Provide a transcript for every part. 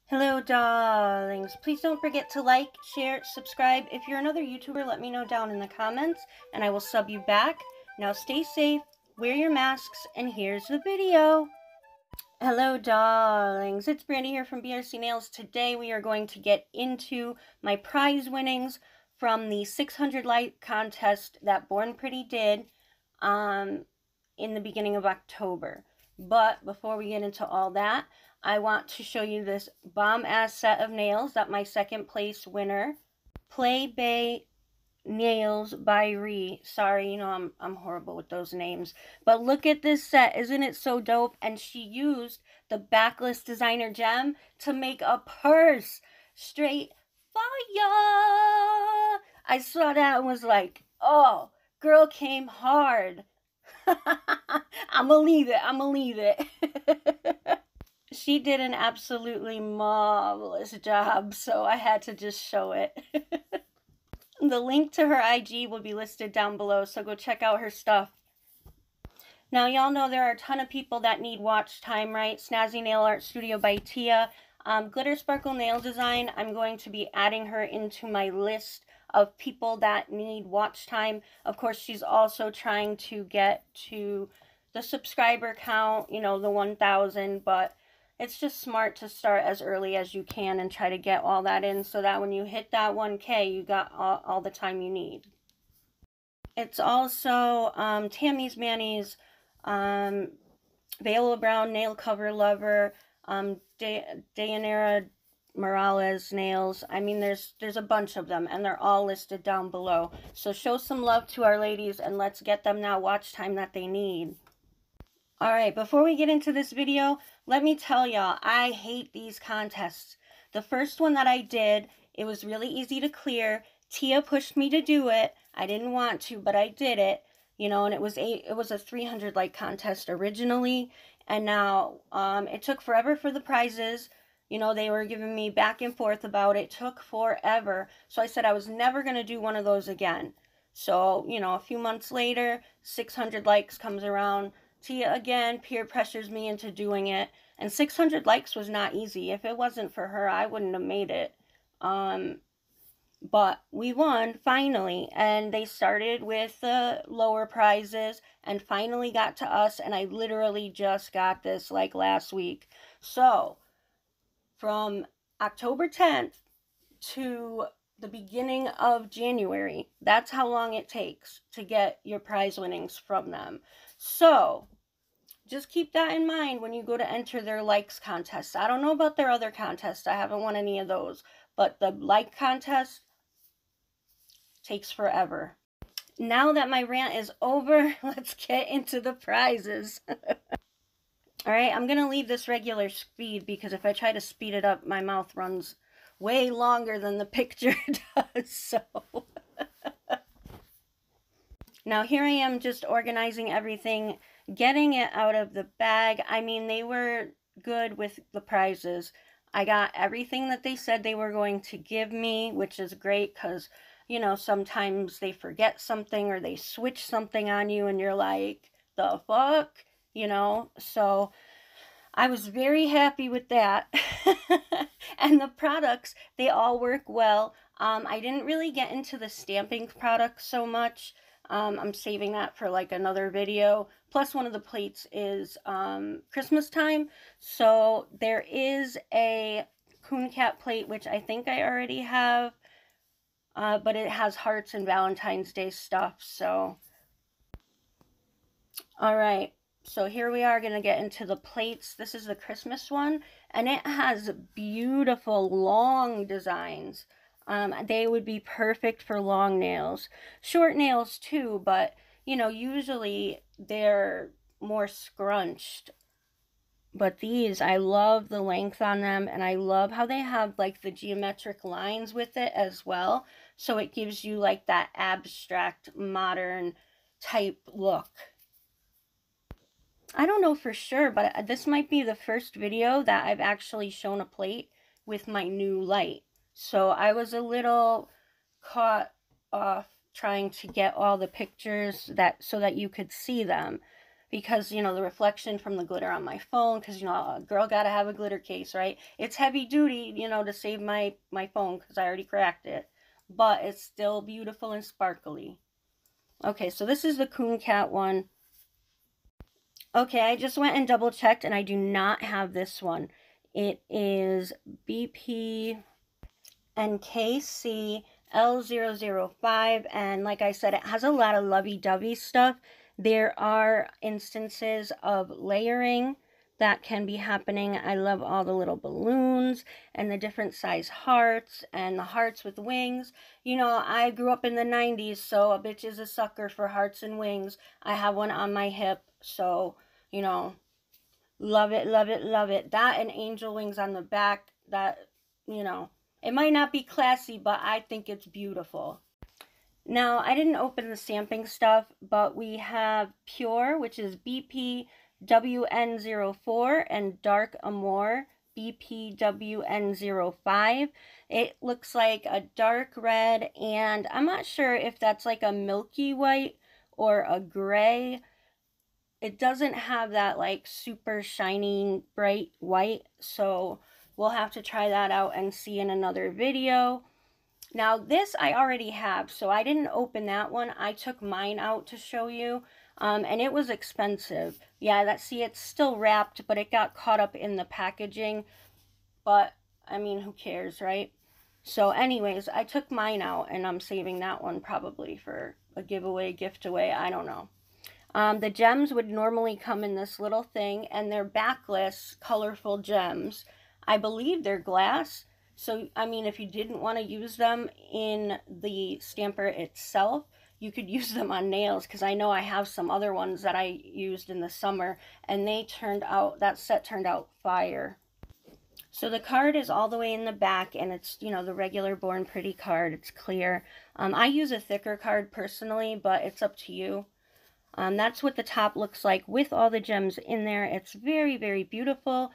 Hello, darlings. Please don't forget to like, share, subscribe. If you're another YouTuber, let me know down in the comments, and I will sub you back. Now stay safe, wear your masks, and here's the video. Hello, darlings. It's Brandy here from BRC Nails. Today we are going to get into my prize winnings from the 600 like contest that Born Pretty did in the beginning of October. But before we get into all that, I want to show you this bomb-ass set of nails that my second place winner, Play Bay Nails by Ree. Sorry, you know, I'm horrible with those names. But look at this set. Isn't it so dope? And she used the backless designer gem to make a purse. Straight fire! I saw that and was like, oh, girl came hard. I'ma leave it. She did an absolutely marvelous job, so I had to just show it. The link to her IG will be listed down below, so go check out her stuff. Now, y'all know there are a ton of people that need watch time, right? Snazzy Nail Art Studio by Tia. Glitter Sparkle Nail Design, I'm going to be adding her into my list of people that need watch time. Of course, she's also trying to get to the subscriber count, you know, the 1,000, but it's just smart to start as early as you can and try to get all that in so that when you hit that 1K, you got all the time you need. It's also Tammy's Manny's, Viola Brown Nail Cover Lover, Deyanira Morales nails. I mean, there's a bunch of them, and they're all listed down below. So show some love to our ladies, and let's get them now watch time that they need. Alright, before we get into this video, let me tell y'all, I hate these contests. The first one that I did, it was really easy to clear. Tia pushed me to do it. I didn't want to, but I did it. You know, and it was a 300 like contest originally, and now it took forever for the prizes. You know, they were giving me back and forth about it. It took forever. So I said I was never going to do one of those again. So, you know, a few months later, 600 likes comes around. Tia again peer pressures me into doing it, and 600 likes was not easy. If it wasn't for her, I wouldn't have made it. But we won finally, and they started with the lower prizes and finally got to us, and I literally just got this like last week. So from October 10th to the beginning of January, that's how long it takes to get your prize winnings from them. So just keep that in mind when you go to enter their likes contest. I don't know about their other contests. I haven't won any of those. But the like contest takes forever. Now that my rant is over, let's get into the prizes. Alright, I'm going to leave this regular speed because if I try to speed it up, my mouth runs way longer than the picture does. So now here I am just organizing everything, getting it out of the bag. I mean, they were good with the prizes. I got everything that they said they were going to give me, which is great because, you know, sometimes they forget something or they switch something on you and you're like, the fuck? You know, so I was very happy with that. And the products, they all work well. I didn't really get into the stamping products so much. I'm saving that for like another video. Plus one of the plates is Christmas time. So there is a coon cat plate, which I think I already have. But it has hearts and Valentine's Day stuff. So, alright. So here we are going to get into the plates. This is the Christmas one. And it has beautiful long designs. They would be perfect for long nails. Short nails too, but, you know, usually they're more scrunched. But these, I love the length on them, and I love how they have, like, the geometric lines with it as well. So it gives you, like, that abstract, modern type look. I don't know for sure, but this might be the first video that I've actually shown a plate with my new light. So I was a little caught off trying to get all the pictures so that you could see them. because, you know, the reflection from the glitter on my phone, because, you know, a girl gotta have a glitter case, right? It's heavy duty, you know, to save my phone because I already cracked it, but it's still beautiful and sparkly. Okay, so this is the Coon Cat one. Okay, I just went and double checked and I do not have this one. It is BP and KC L005, and like I said, it has a lot of lovey-dovey stuff. There are instances of layering that can be happening. I love all the little balloons and the different size hearts and the hearts with wings. You know, I grew up in the 90s, so a bitch is a sucker for hearts and wings. I have one on my hip, so, you know, love it, love it, love it. That and angel wings on the back, that, you know, it might not be classy, but I think it's beautiful. Now, I didn't open the stamping stuff, but we have Pure, which is BPWN04, and Dark Amour, BPWN05. It looks like a dark red, and I'm not sure if that's like a milky white or a gray. It doesn't have that like super shining bright white, so we'll have to try that out and see in another video. Now this I already have, so I didn't open that one. I took mine out to show you, and it was expensive. Yeah, see, it's still wrapped, but it got caught up in the packaging. But, I mean, who cares, right? So anyways, I took mine out, and I'm saving that one probably for a giveaway, gift away, I don't know. The gems would normally come in this little thing, and they're backless, colorful gems. I believe they're glass, so, I mean, if you didn't want to use them in the stamper itself, you could use them on nails, because I know I have some other ones that I used in the summer, and they turned out, that set turned out fire. So the card is all the way in the back, and it's, you know, the regular Born Pretty card. It's clear. I use a thicker card personally, but it's up to you. That's what the top looks like with all the gems in there. It's very, very beautiful.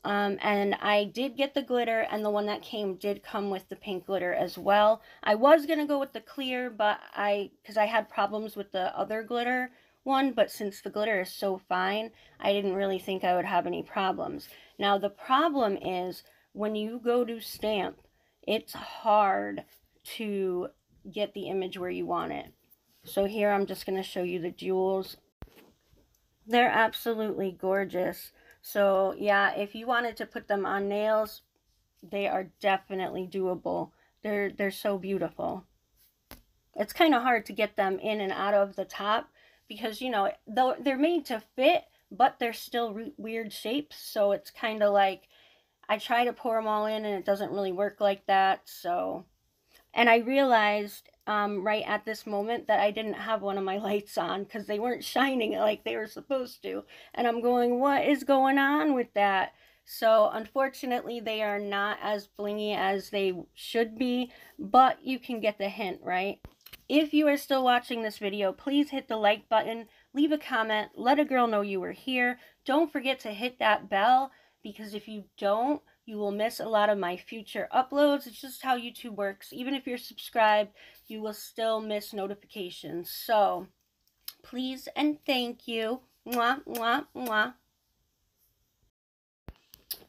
And I did get the glitter, and the one that came did come with the pink glitter as well. I was going to go with the clear, but because I had problems with the other glitter one, but since the glitter is so fine, I didn't really think I would have any problems. Now, the problem is when you go to stamp, it's hard to get the image where you want it. So here I'm just going to show you the jewels. They're absolutely gorgeous. So yeah, if you wanted to put them on nails, they are definitely doable. They're so beautiful. It's kind of hard to get them in and out of the top because, you know, though they're made to fit, but they're still weird shapes. So it's kind of like I try to pour them all in and it doesn't really work like that. So, and I realized right at this moment that I didn't have one of my lights on because they weren't shining like they were supposed to. And I'm going, what is going on with that? So unfortunately, they are not as blingy as they should be, but you can get the hint, right? If you are still watching this video, please hit the like button, leave a comment, let a girl know you were here. Don't forget to hit that bell, because if you don't, you will miss a lot of my future uploads. It's just how YouTube works. Even if you're subscribed, you will still miss notifications. So, please and thank you. Mwah, mwah, mwah.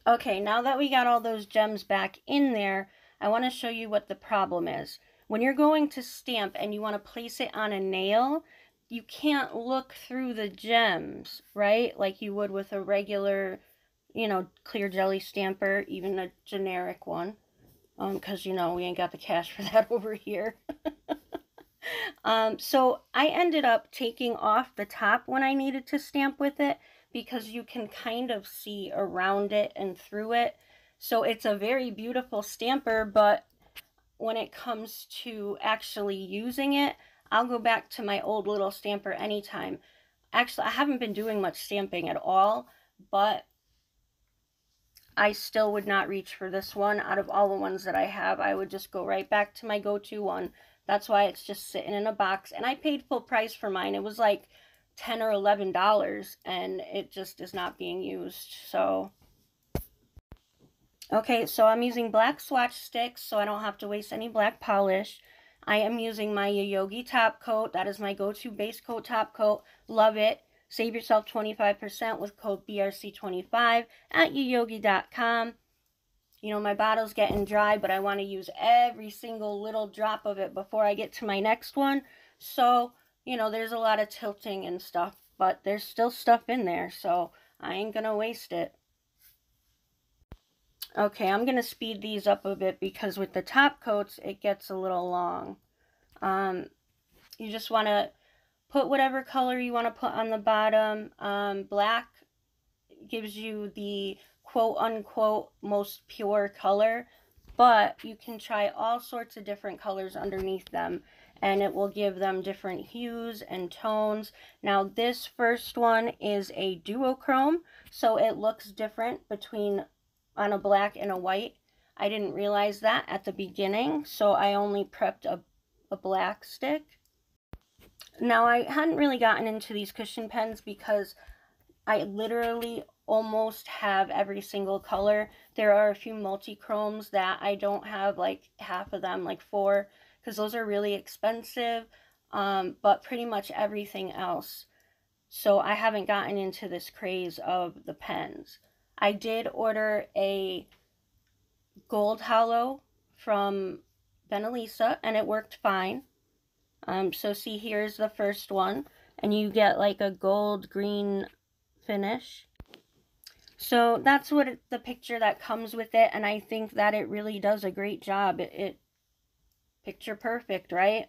Okay, now that we got all those gems back in there, I want to show you what the problem is. When you're going to stamp and you want to place it on a nail, you can't look through the gems, right? Like you would with a regular, you know, clear jelly stamper, even a generic one. Because, you know, we ain't got the cash for that over here. So I ended up taking off the top when I needed to stamp with it, because you can kind of see around it and through it. So it's a very beautiful stamper, but when it comes to actually using it, I'll go back to my old little stamper anytime. Actually, I haven't been doing much stamping at all, but I still would not reach for this one. Out of all the ones that I have, I would just go right back to my go-to one. That's why it's just sitting in a box. And I paid full price for mine. It was like $10 or $11, and it just is not being used. So, okay, so I'm using black swatch sticks so I don't have to waste any black polish. I am using my Yogi top coat. That is my go-to base coat top coat. Love it. Save yourself 25% with code BRC25 at yoyogi.com. You know, my bottle's getting dry, but I want to use every single little drop of it before I get to my next one. So, you know, there's a lot of tilting and stuff, but there's still stuff in there, so I ain't gonna waste it. Okay, I'm gonna speed these up a bit because with the top coats, it gets a little long. You just want to put whatever color you want to put on the bottom. Black gives you the quote-unquote most pure color, but you can try all sorts of different colors underneath them, and it will give them different hues and tones. Now, this first one is a duochrome, so it looks different between on a black and a white. I didn't realize that at the beginning, so I only prepped a black stick. Now, I hadn't really gotten into these cushion pens because I literally almost have every single color. There are a few multi-chromes that I don't have, like half of them, like 4, because those are really expensive, but pretty much everything else. So I haven't gotten into this craze of the pens. I did order a gold hollow from Benelisa, and it worked fine. So see, here's the first one, and you get like a gold green finish. So that's what the picture that comes with it, and I think that it really does a great job. It picture perfect, right?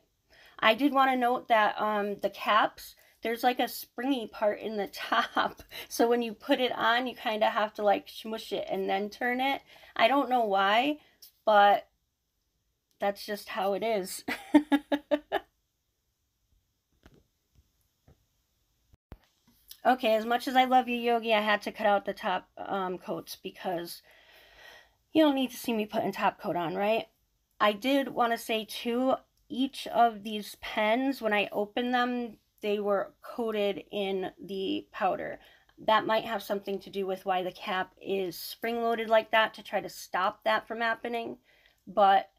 I did want to note that the caps, there's like a springy part in the top, so when you put it on, you kind of have to like smush it and then turn it. I don't know why, but that's just how it is. Okay, as much as I love you, Yogi, I had to cut out the top coats because you don't need to see me putting top coat on, right? I did want to say, too, each of these pens, when I opened them, they were coated in the powder. That might have something to do with why the cap is spring-loaded like that, to try to stop that from happening. But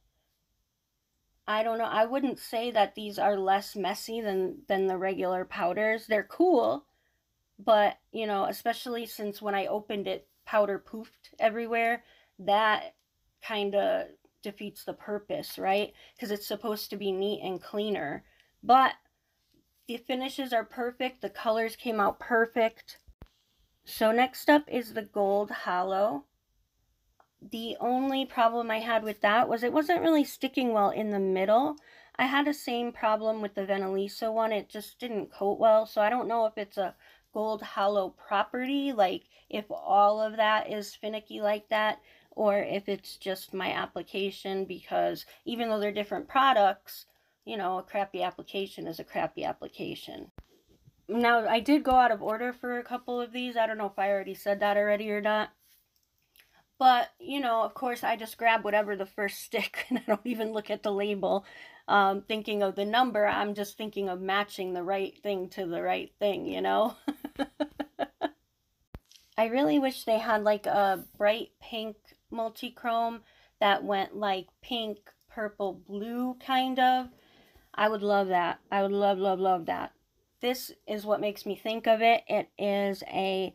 I don't know. I wouldn't say that these are less messy than the regular powders. They're cool. But, you know, especially since when I opened it, powder poofed everywhere, that kind of defeats the purpose, right? Because it's supposed to be neat and cleaner. But the finishes are perfect. The colors came out perfect. So next up is the gold hollow. The only problem I had with that was it wasn't really sticking well in the middle. I had the same problem with the Benelisa one. It just didn't coat well. So I don't know if it's a gold hollow property, like if all of that is finicky like that, or if it's just my application, because even though they're different products, you know, a crappy application is a crappy application. Now, I did go out of order for a couple of these. I don't know if I already said that already or not. But, you know, of course, I just grab whatever the first stick, and I don't even look at the label thinking of the number. I'm just thinking of matching the right thing to the right thing, you know? I really wish they had like a bright pink multi-chrome that went like pink, purple, blue kind of. I would love that. I would love, love, love that. This is what makes me think of it. It is a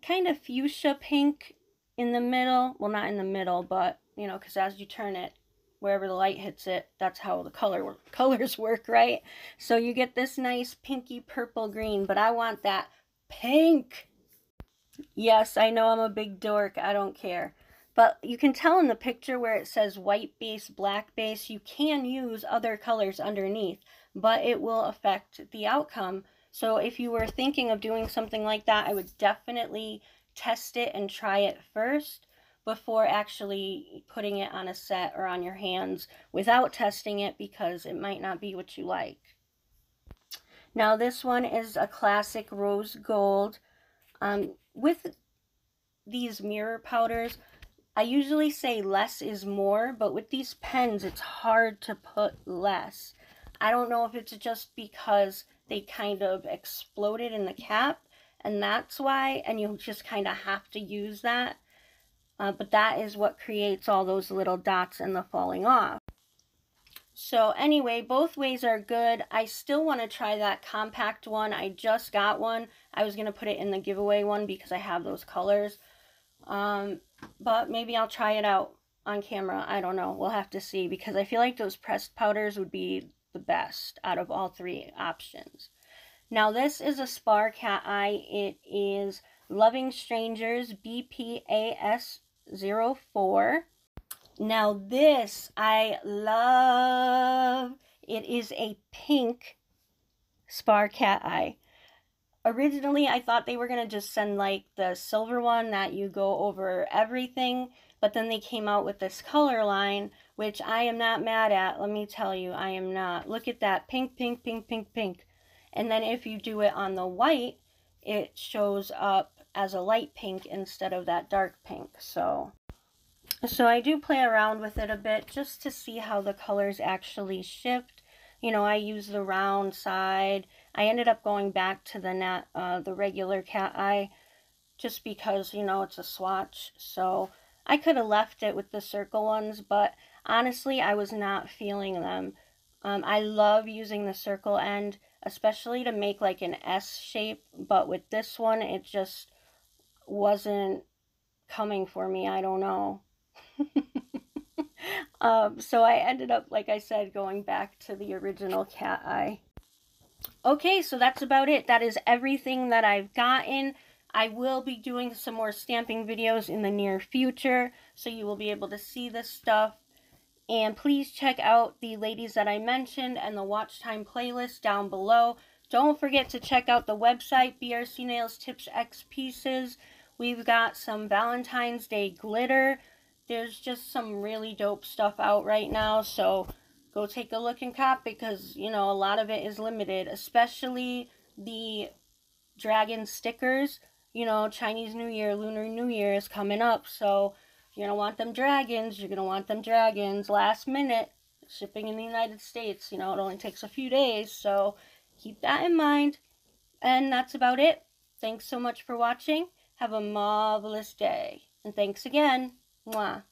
kind of fuchsia pink in the middle. Well, not in the middle, but, you know, because as you turn it, wherever the light hits it, that's how the colors work, right? So you get this nice pinky purple green, but I want that pink. Yes, I know I'm a big dork. I don't care. But you can tell in the picture where it says white base, black base, you can use other colors underneath, but it will affect the outcome. So if you were thinking of doing something like that, I would definitely test it and try it first before actually putting it on a set or on your hands without testing it, because it might not be what you like. Now this one is a classic rose gold. With these mirror powders, I usually say less is more, but with these pens, it's hard to put less. I don't know if it's just because they kind of exploded in the cap, and that's why, and you just kind of have to use that. But that is what creates all those little dots and the falling off. So anyway, both ways are good. I still want to try that compact one. I just got one. I was going to put it in the giveaway one because I have those colors. But maybe I'll try it out on camera. I don't know. We'll have to see, because I feel like those pressed powders would be the best out of all three options. Now this is a Spar cat eye. It is Loving Strangers BPAS04. Now this I love. It is a pink Spar cat eye. Originally, I thought they were going to just send like the silver one that you go over everything, but then they came out with this color line, which I am not mad at. Let me tell you, I am not. Look at that, pink, pink, pink, pink, pink. And then if you do it on the white, it shows up as a light pink instead of that dark pink. So I do play around with it a bit just to see how the colors actually shift. You know, I use the round side. I ended up going back to the regular cat eye just because, you know, it's a swatch. So I could have left it with the circle ones, but honestly, I was not feeling them. I love using the circle end, especially to make like an S shape, but with this one, it just wasn't coming for me. I don't know. So I ended up, like I said, going back to the original cat eye. Okay, so that's about it. That is everything that I've gotten. I will be doing some more stamping videos in the near future, so you will be able to see this stuff. And please check out the ladies that I mentioned and the watch time playlist down below. Don't forget to check out the website, BRC Nails Tips X Pieces. We've got some Valentine's Day glitter. There's just some really dope stuff out right now, so go take a look and cop, because, you know, a lot of it is limited, especially the dragon stickers. You know, Chinese New Year, Lunar New Year is coming up, so you're going to want them dragons. You're going to want them dragons last minute. Shipping in the United States, you know, it only takes a few days, so keep that in mind. And that's about it. Thanks so much for watching. Have a marvelous day. And thanks again. Mwah.